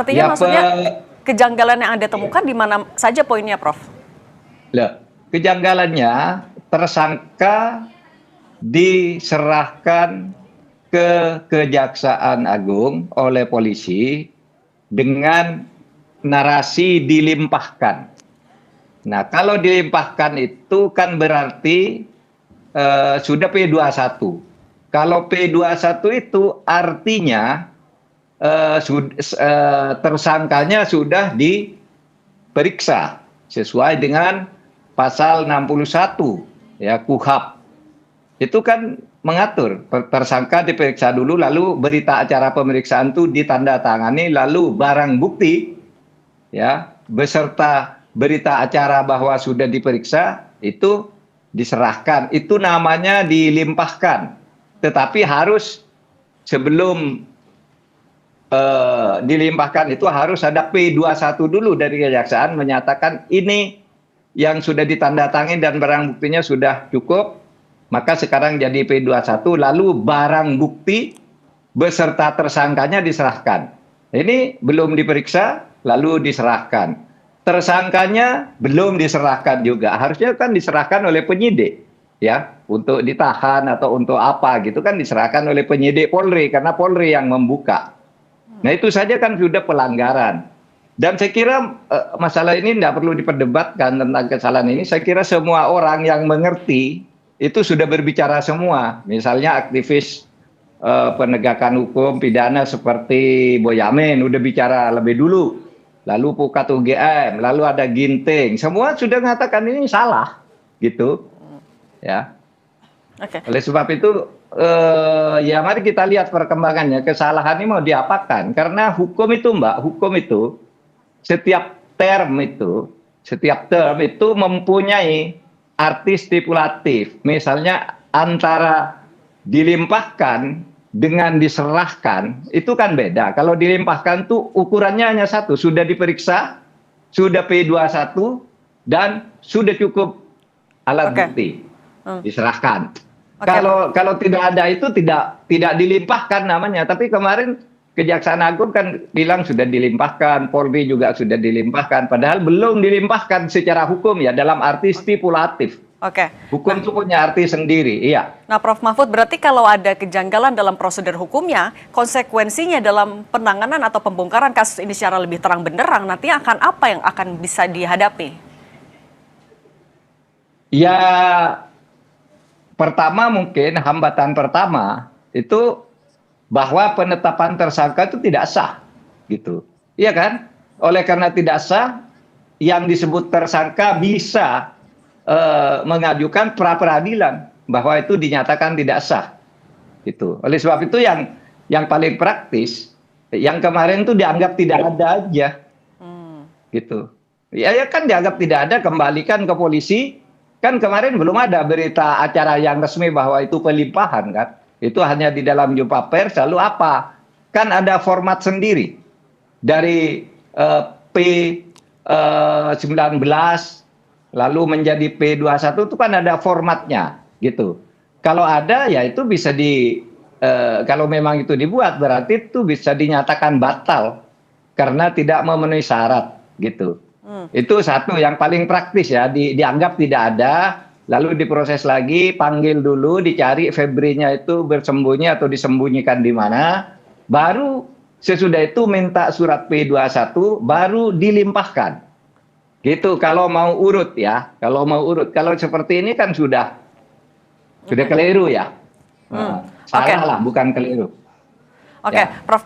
Artinya Ya, maksudnya kejanggalan yang Anda temukan di mana saja poinnya, Prof? kejanggalannya tersangka diserahkan ke Kejaksaan Agung oleh polisi dengan narasi dilimpahkan. Nah, kalau dilimpahkan itu kan berarti sudah P21. Kalau P21 itu artinya tersangkanya sudah diperiksa sesuai dengan pasal 61 ya KUHP. Itu kan mengatur tersangka diperiksa dulu, lalu berita acara pemeriksaan itu ditandatangani, lalu barang bukti ya beserta berita acara bahwa sudah diperiksa itu diserahkan. Itu namanya dilimpahkan. Tetapi harus sebelum dilimpahkan itu harus ada P21 dulu dari kejaksaan menyatakan ini yang sudah ditandatangani dan barang buktinya sudah cukup, maka sekarang jadi P21, lalu barang bukti beserta tersangkanya diserahkan. Ini belum diperiksa, lalu diserahkan. Tersangkanya belum diserahkan juga. Harusnya kan diserahkan oleh penyidik, ya, untuk ditahan atau untuk apa gitu kan diserahkan oleh penyidik Polri karena Polri yang membuka. Nah, itu saja kan sudah pelanggaran. Dan saya kira masalah ini tidak perlu diperdebatkan tentang kesalahan ini. Saya kira semua orang yang mengerti itu sudah berbicara semua. Misalnya aktivis penegakan hukum pidana seperti Boyamin udah bicara lebih dulu. Lalu Pukat UGM, lalu ada Ginting. Semua sudah mengatakan ini salah, gitu. Ya. Oke. Oleh sebab itu ya mari kita lihat perkembangannya. Kesalahan ini mau diapakan? Karena hukum itu, Mbak, hukum itu setiap term itu mempunyai arti stipulatif. Misalnya antara dilimpahkan dengan diserahkan itu kan beda. Kalau dilimpahkan tuh ukurannya hanya satu, sudah diperiksa, sudah P21 dan sudah cukup alat bukti. Diserahkan. Kalau tidak ada itu tidak dilimpahkan namanya. Tapi kemarin Kejaksaan Agung kan bilang sudah dilimpahkan, Polri juga sudah dilimpahkan, padahal belum dilimpahkan secara hukum ya dalam arti stipulatif. Oke. Hukum itu punya arti sendiri, iya. Nah, Prof Mahfud, berarti kalau ada kejanggalan dalam prosedur hukumnya, konsekuensinya dalam penanganan atau pembongkaran kasus ini secara lebih terang benderang, nanti akan apa yang akan bisa dihadapi? Ya, pertama mungkin hambatan pertama itu bahwa penetapan tersangka itu tidak sah, gitu. Iya kan? Oleh karena tidak sah, yang disebut tersangka bisa mengajukan pra peradilan bahwa itu dinyatakan tidak sah, gitu. Oleh sebab itu yang paling praktis, yang kemarin itu dianggap tidak ada aja, gitu. Ya kan dianggap tidak ada, kembalikan ke polisi. Kan kemarin belum ada berita acara yang resmi bahwa itu pelimpahan kan. Itu hanya di dalam jumpa pers, lalu apa? Kan ada format sendiri. Dari P19 lalu menjadi P21 itu kan ada formatnya gitu. Kalau ada ya itu bisa kalau memang itu dibuat berarti itu bisa dinyatakan batal karena tidak memenuhi syarat gitu. Itu satu yang paling praktis ya, dianggap tidak ada. Lalu diproses lagi, panggil dulu, dicari Febrinya itu bersembunyi atau disembunyikan di mana. Baru sesudah itu minta surat P21, baru dilimpahkan. Gitu kalau mau urut ya. Kalau mau urut. Kalau seperti ini kan sudah keliru ya. Salah lah, bukan keliru. Oke, Prof.